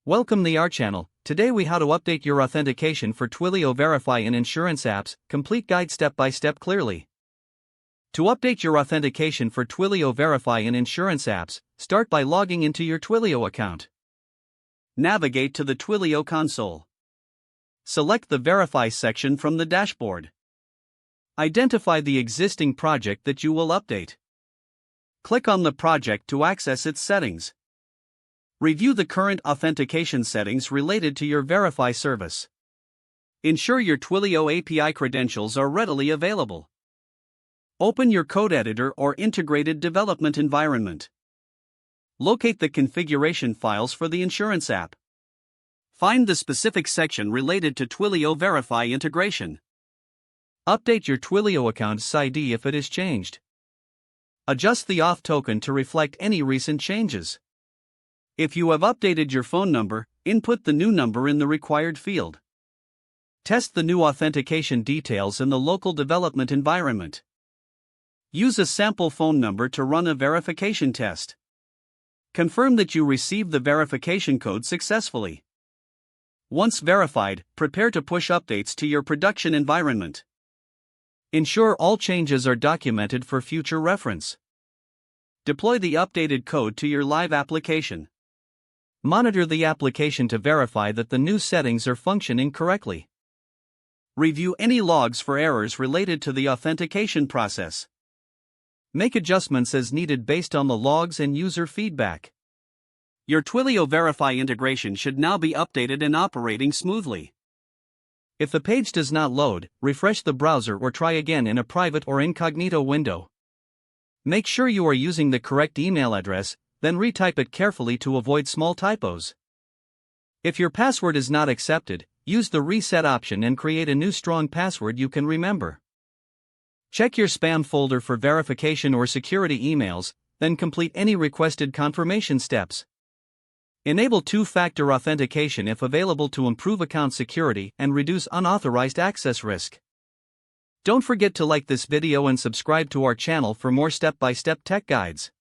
Welcome to our channel. Today we how to update your authentication for Twilio Verify in insurance apps, complete guide step by step clearly. To update your authentication for Twilio Verify in insurance apps, start by logging into your Twilio account. Navigate to the Twilio console. Select the Verify section from the dashboard. Identify the existing project that you will update. Click on the project to access its settings. Review the current authentication settings related to your Verify service. Ensure your Twilio API credentials are readily available. Open your code editor or integrated development environment. Locate the configuration files for the insurance app. Find the specific section related to Twilio Verify integration. Update your Twilio account's ID if it is changed. Adjust the auth token to reflect any recent changes. If you have updated your phone number, input the new number in the required field. Test the new authentication details in the local development environment. Use a sample phone number to run a verification test. Confirm that you received the verification code successfully. Once verified, prepare to push updates to your production environment. Ensure all changes are documented for future reference. Deploy the updated code to your live application. Monitor the application to verify that the new settings are functioning correctly. Review any logs for errors related to the authentication process. Make adjustments as needed based on the logs and user feedback. Your Twilio Verify integration should now be updated and operating smoothly. If the page does not load, refresh the browser or try again in a private or incognito window. Make sure you are using the correct email address, then retype it carefully to avoid small typos. If your password is not accepted, use the reset option and create a new strong password you can remember. Check your spam folder for verification or security emails, then complete any requested confirmation steps. Enable two-factor authentication if available to improve account security and reduce unauthorized access risk. Don't forget to like this video and subscribe to our channel for more step-by-step tech guides.